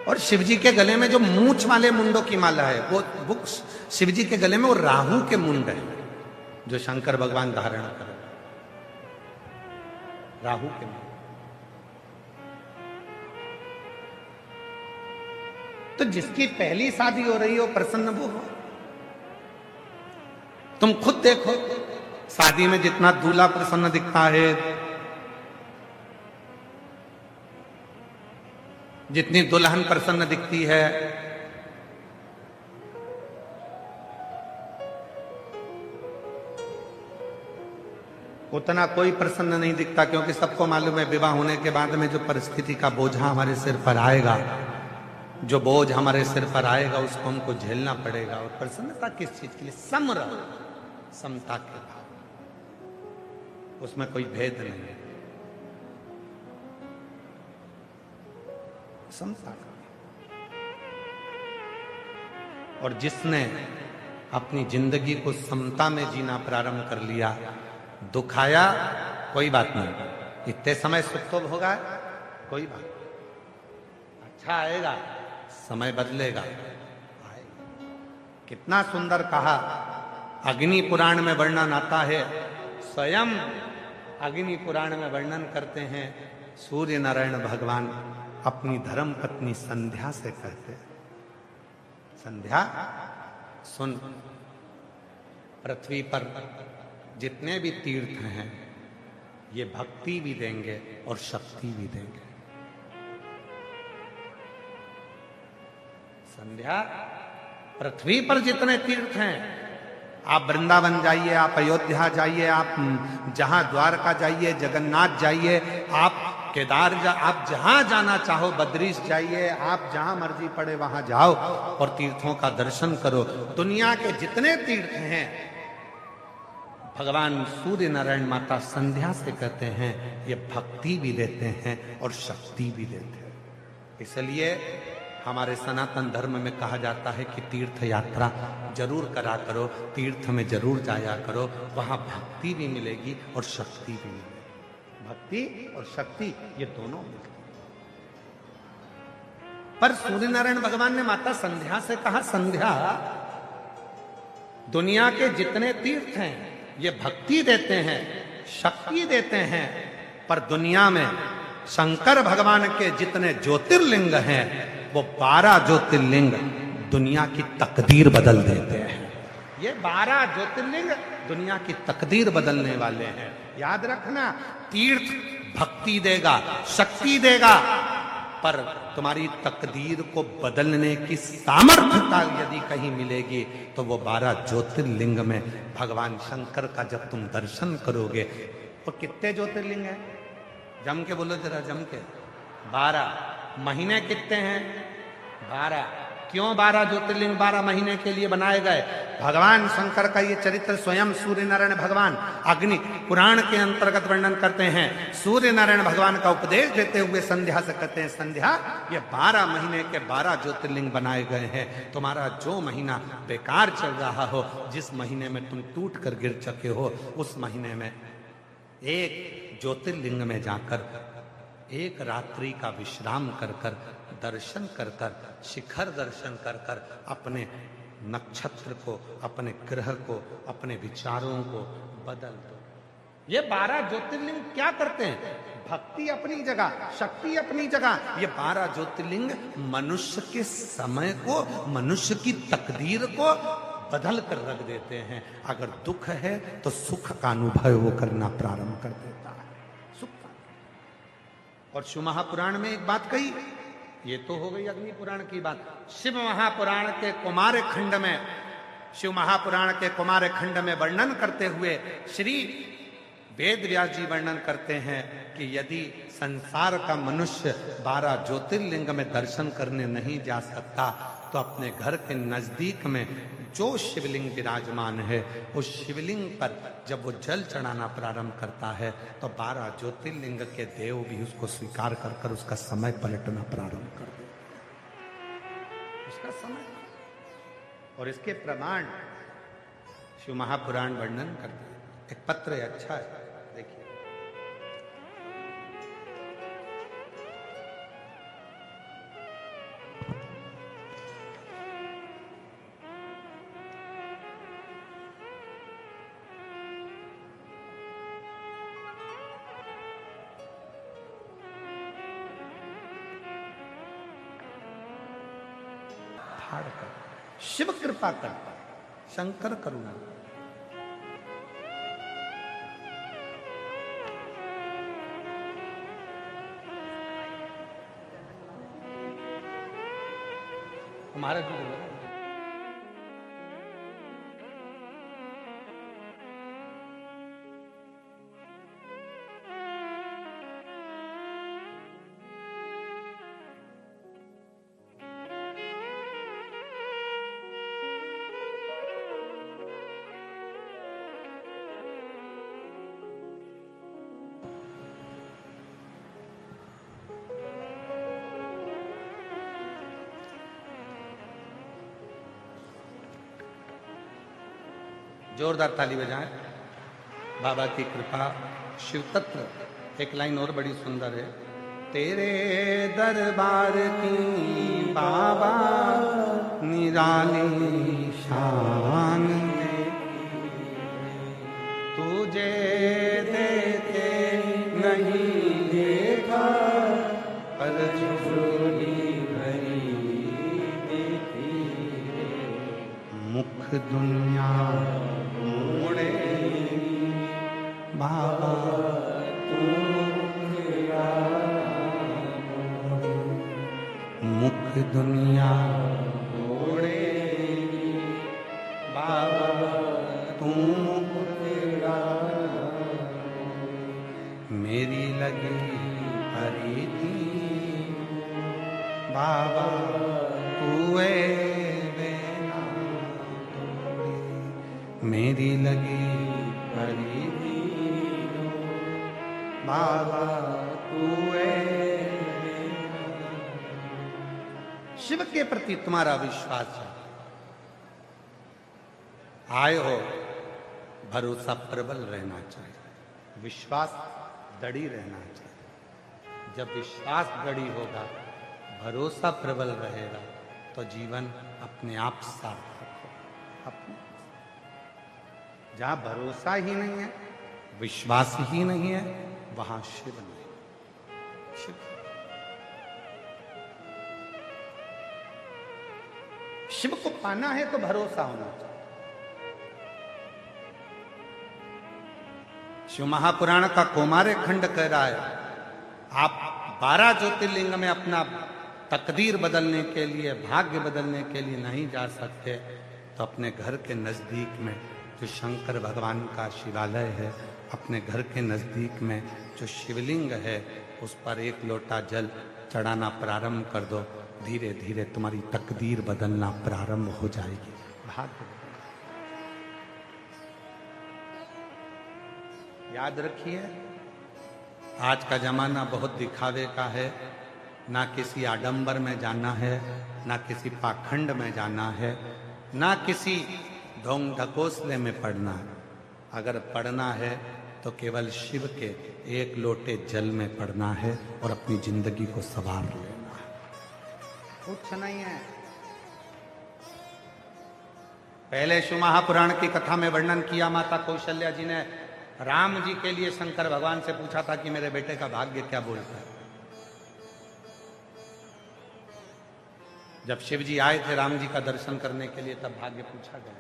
और शिव जी के गले में जो मूंछ वाले मुंडों की माला है वो शिव जी के गले में वो राहु के मुंड है जो शंकर भगवान धारण कर राहु के मुंड। तो जिसकी पहली शादी हो रही हो प्रसन्न वो हो। तुम खुद देखो शादी में जितना दूल्हा प्रसन्न दिखता है, जितनी दुल्हन प्रसन्न दिखती है, उतना कोई प्रसन्न नहीं दिखता, क्योंकि सबको मालूम है विवाह होने के बाद में जो परिस्थिति का बोझा हमारे सिर पर आएगा, जो बोझ हमारे सिर पर आएगा उसको हमको झेलना पड़ेगा। और प्रसन्नता किस चीज के लिए? समर, समता के भाव, उसमें कोई भेद नहीं है, समता का। और जिसने अपनी जिंदगी को समता में जीना प्रारंभ कर लिया, दुख आया कोई बात नहीं, इतने समय सुख तो होगा, कोई बात नहीं, अच्छा आएगा, समय बदलेगा, आएगा। कितना सुंदर कहा, अग्नि पुराण में वर्णन आता है, स्वयं अग्नि पुराण में वर्णन करते हैं, सूर्य नारायण भगवान अपनी धर्म पत्नी संध्या से कहते हैं, संध्या सुन, पृथ्वी पर जितने भी तीर्थ हैं ये भक्ति भी देंगे और शक्ति भी देंगे। संध्या, पृथ्वी पर जितने तीर्थ हैं, आप वृंदावन जाइए, आप अयोध्या जाइए, आप जहां द्वारका जाइए, जगन्नाथ जाइए, आप केदार आप जहां जाना चाहो, बद्रीश जाइए, आप जहां मर्जी पड़े वहां जाओ और तीर्थों का दर्शन करो। दुनिया के जितने तीर्थ हैं भगवान सूर्य नारायण माता संध्या से कहते हैं ये भक्ति भी देते हैं और शक्ति भी देते हैं। इसलिए हमारे सनातन धर्म में कहा जाता है कि तीर्थ यात्रा जरूर करा करो, तीर्थ में जरूर जाया करो, वहां भक्ति भी मिलेगी और शक्ति भी मिलेगी। भक्ति और शक्ति ये दोनों मिलती। पर सूर्य नारायण भगवान ने माता संध्या से कहा, संध्या, दुनिया के जितने तीर्थ हैं ये भक्ति देते हैं, शक्ति देते हैं, पर दुनिया में शंकर भगवान के जितने ज्योतिर्लिंग हैं वो 12 ज्योतिर्लिंग दुनिया की तकदीर बदल देते हैं। ये 12 ज्योतिर्लिंग दुनिया की तकदीर बदलने वाले हैं। याद रखना, तीर्थ भक्ति देगा, शक्ति देगा, पर तुम्हारी तकदीर को बदलने की सामर्थ्यता यदि कहीं मिलेगी तो वो 12 ज्योतिर्लिंग में भगवान शंकर का जब तुम दर्शन करोगे। तो कितने ज्योतिर्लिंग हैं? जम के बोलो जरा, जम के। 12। महीने कितने हैं? 12। क्यों 12 ज्योतिर्लिंग 12 महीने के लिए बनाए गए? भगवान शंकर का ये चरित्र स्वयं सूर्य नारायण भगवान अग्नि पुराण के अंतर्गत वर्णन करते हैं। सूर्य नारायण भगवान का उपदेश देते हुए संध्या से कहते हैं, संध्या, ये 12 महीने के 12 ज्योतिर्लिंग बनाए गए हैं। तुम्हारा जो महीना बेकार चल रहा हो, जिस महीने में तुम टूट कर गिर चुके हो, उस महीने में एक ज्योतिर्लिंग में जाकर एक रात्रि का विश्राम कर कर, दर्शन कर कर, शिखर दर्शन कर कर अपने नक्षत्र को, अपने ग्रह को, अपने विचारों को बदल दो। ये 12 ज्योतिर्लिंग क्या करते हैं? भक्ति अपनी जगह, शक्ति अपनी जगह। ये 12 ज्योतिर्लिंग मनुष्य के समय को, मनुष्य की तकदीर को बदल कर रख देते हैं। अगर दुख है तो सुख का अनुभव वो करना प्रारंभ कर देता है, सुख का। और शिव महापुराण में एक बात कही, ये तो हो गई अग्नि पुराण की बात। शिव महापुराण के कुमार खंड में, शिव महापुराण के कुमार खंड में वर्णन करते हुए श्री वेद व्यास जी वर्णन करते हैं कि यदि संसार का मनुष्य 12 ज्योतिर्लिंग में दर्शन करने नहीं जा सकता तो अपने घर के नजदीक में जो शिवलिंग विराजमान है उस शिवलिंग पर जब वो जल चढ़ाना प्रारंभ करता है तो 12 ज्योतिर्लिंग के देव भी उसको स्वीकार कर कर उसका समय पलटना प्रारंभ कर देते हैं, उसका समय। और इसके प्रमाण शिव महापुराण वर्णन करते हैं। एक पत्र है, अच्छा है, देखिए। पहाड़ कर। शिव कृपा करता है, शंकर करुणा। हमारा भी बोला जोरदार ताली बजाएं। बाबा की कृपा, शिव तत्व। एक लाइन और बड़ी सुंदर है। तेरे दरबार की बाबा निराली शान, तुझे देते नहीं देखा पर झोली भरी देखी, मुख दुनिया मोड़े बाबा तू, मुख दुनिया मोड़े बाबा तू, मेरी लगी हरी थी बाबा तू, मेरी लगी परी थी बाबा तू। शिव के प्रति तुम्हारा विश्वास है, आए हो, भरोसा प्रबल रहना चाहिए, विश्वास दृढ़ रहना चाहिए। जब विश्वास दृढ़ होगा, भरोसा प्रबल रहेगा, तो जीवन अपने आप सार्थक होगा। जहां भरोसा ही नहीं है, विश्वास ही नहीं है, वहां शिव नहीं। शिव शिव को पाना है तो भरोसा होना चाहिए। शिव महापुराण का कौमार्य खंड कह रहा है, आप 12 ज्योतिर्लिंग में अपना तकदीर बदलने के लिए, भाग्य बदलने के लिए नहीं जा सकते, तो अपने घर के नजदीक में जो शंकर भगवान का शिवालय है, अपने घर के नजदीक में जो शिवलिंग है, उस पर 1 लोटा जल चढ़ाना प्रारंभ कर दो। धीरे धीरे तुम्हारी तकदीर बदलना प्रारंभ हो जाएगी। भाग्य याद रखिए, आज का जमाना बहुत दिखावे का है। ना किसी आडंबर में जाना है, ना किसी पाखंड में जाना है, ना किसी ढोंग ढकोसले में पड़ना है। अगर पढ़ना है तो केवल शिव के 1 लोटे जल में पढ़ना है और अपनी जिंदगी को संवार लेना है, कुछ नहीं है। पहले शिव महापुराण की कथा में वर्णन किया, माता कौशल्या जी ने राम जी के लिए शंकर भगवान से पूछा था कि मेरे बेटे का भाग्य क्या बोलता है। जब शिव जी आए थे राम जी का दर्शन करने के लिए, तब भाग्य पूछा गया,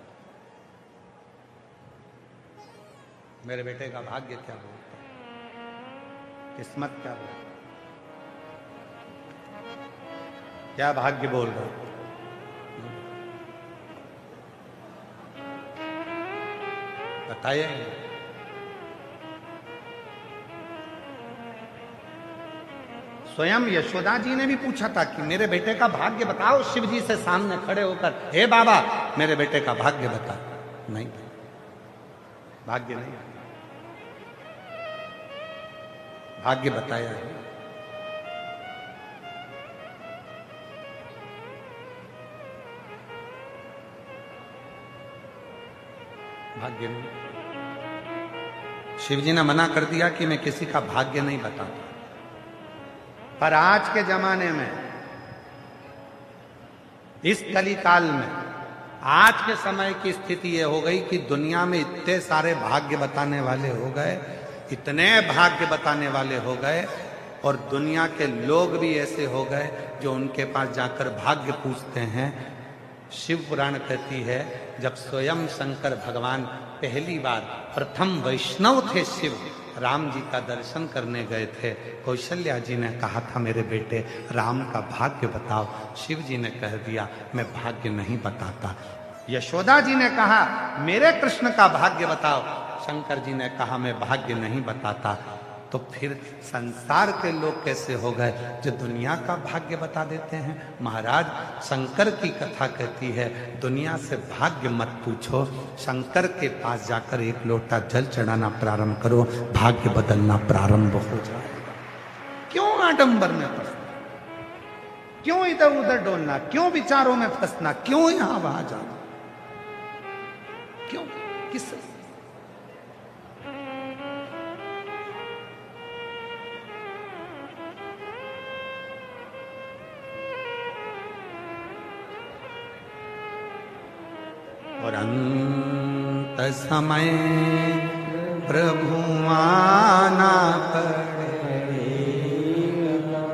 मेरे बेटे का भाग्य क्या बोलता है, किस्मत क्या बोलता है, क्या भाग्य बोल रहा है। बताइए। स्वयं यशोदा जी ने भी पूछा था कि मेरे बेटे का भाग्य बताओ, शिव जी से सामने खड़े होकर, हे बाबा मेरे बेटे का भाग्य बता। नहीं, भाग्य नहीं, भाग्य बताया है। भाग्य नहीं। शिव जी ने मना कर दिया कि मैं किसी का भाग्य नहीं बताता। पर आज के जमाने में, इस कली काल में, आज के समय की स्थिति ये हो गई कि दुनिया में इतने सारे भाग्य बताने वाले हो गए, इतने भाग्य बताने वाले हो गए, और दुनिया के लोग भी ऐसे हो गए जो उनके पास जाकर भाग्य पूछते हैं शिव पुराण कहती है जब स्वयं शंकर भगवान पहली बार प्रथम वैष्णव थे शिव, राम जी का दर्शन करने गए थे। कौशल्या जी ने कहा था मेरे बेटे राम का भाग्य बताओ। शिव जी ने कह दिया मैं भाग्य नहीं बताता। यशोदा जी ने कहा मेरे कृष्ण का भाग्य बताओ। शंकर जी ने कहा मैं भाग्य नहीं बताता। तो फिर संसार के लोग कैसे हो गए जो दुनिया का भाग्य बता देते हैं। महाराज शंकर की कथा कहती है दुनिया से भाग्य मत पूछो, शंकर के पास जाकर एक लोटा जल चढ़ाना प्रारंभ करो, भाग्य बदलना प्रारंभ हो जाएगा। क्यों आडंबर में फंसना, क्यों इधर उधर डोलना, क्यों विचारों में फंसना, क्यों यहां वहां जाना, क्यों, किस और अंत समय प्रभु आना पड़े।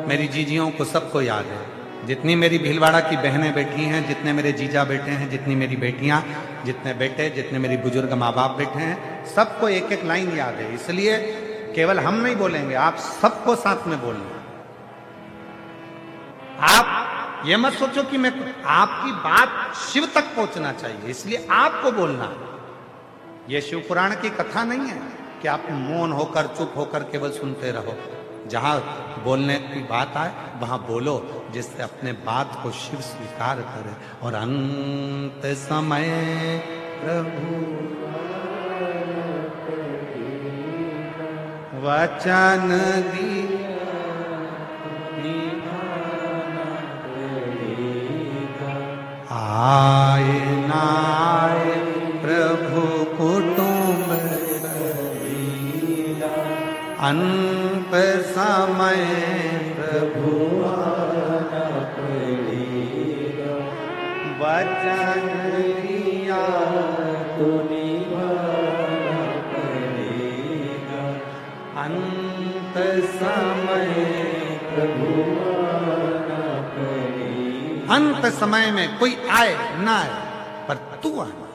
मेरी जीजियों को सबको याद है, जितनी मेरी भीलवाड़ा की बहनें बैठी हैं, जितने मेरे जीजा बेटे हैं, जितनी मेरी बेटियां, जितने बेटे, जितने मेरी बुजुर्ग माँ बाप बैठे हैं, सबको एक एक लाइन याद है। इसलिए केवल हम नहीं बोलेंगे, आप सबको साथ में बोलना। आप ये मत सोचो कि मैं, आपकी बात शिव तक पहुंचना चाहिए, इसलिए आपको बोलना। ये शिव पुराण की कथा नहीं है कि आप मौन होकर चुप होकर केवल सुनते रहो। जहां बोलने की बात आए वहां बोलो, जिससे अपने बात को शिव स्वीकार करे। और अंत समय प्रभु वचन दी आए नाए प्रभु कुटुंब अंत समय प्रभु वचन दिया तो निभाना पड़ेगा। अंत समय प्रभु अंत समय में कोई आए ना आए पर तू आना,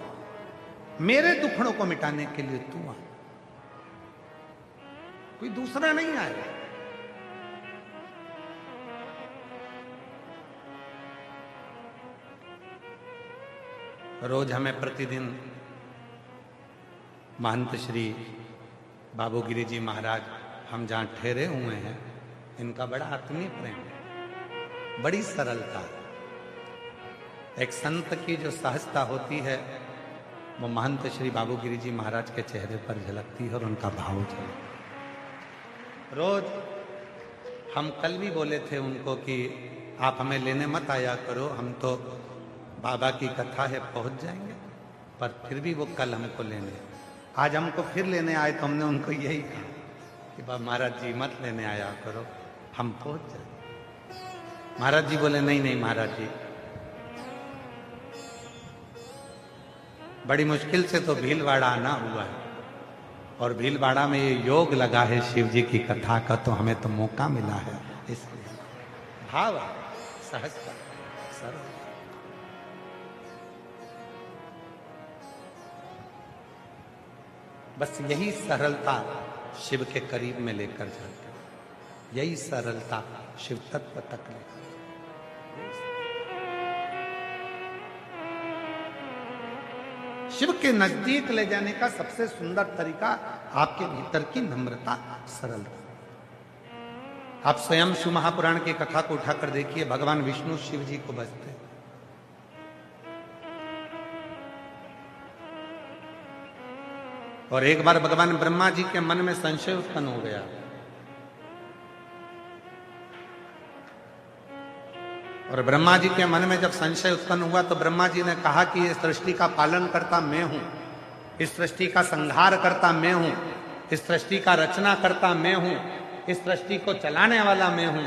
मेरे दुखड़ों को मिटाने के लिए तू आना, कोई दूसरा नहीं आएगा। रोज हमें प्रतिदिन महंत श्री बाबू गिरी जी महाराज, हम जहां ठहरे हुए हैं, इनका बड़ा आत्मीय प्रेम है, बड़ी सरलता। एक संत की जो सहजता होती है वो महंत श्री बाबू गिरी जी महाराज के चेहरे पर झलकती है और उनका भाव झलकता। रोज हम कल भी बोले थे उनको कि आप हमें लेने मत आया करो, हम तो बाबा की कथा है पहुंच जाएंगे, पर फिर भी वो कल हमको लेने, आज हमको फिर लेने आए तो हमने उनको यही कहा कि बाबा महाराज जी मत लेने आया करो, हम पहुंच जाए। महाराज जी बोले नहीं नहीं महाराज जी, बड़ी मुश्किल से तो भीलवाड़ा आना हुआ है और भीलवाड़ा में ये योग लगा है शिव जी की कथा का, तो हमें तो मौका मिला है। इसलिए भाव सहजता सरल, बस यही सरलता शिव के करीब में लेकर जाते, यही सरलता शिव तत्व तक लेकर। शिव के नजदीक ले जाने का सबसे सुंदर तरीका आपके भीतर की नम्रता, सरलता। आप स्वयं शिव महापुराण की कथा को उठाकर देखिए, भगवान विष्णु शिव जी को बजते, और एक बार भगवान ब्रह्मा जी के मन में संशय उत्पन्न हो गया। और ब्रह्मा जी के मन में जब संशय उत्पन्न हुआ तो ब्रह्मा जी ने कहा कि इस सृष्टि का पालन करता मैं हूं, इस सृष्टि का संहार करता मैं हूं, इस सृष्टि का रचना करता मैं हूं, इस सृष्टि को चलाने वाला मैं हूं।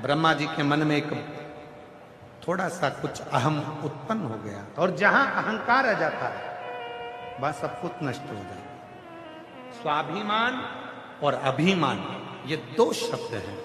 ब्रह्मा जी के मन में एक थोड़ा सा कुछ अहम उत्पन्न हो गया, और जहां अहंकार आ जाता है वह सब कुछ नष्ट हो जाता है। स्वाभिमान और अभिमान ये दो शब्द हैं।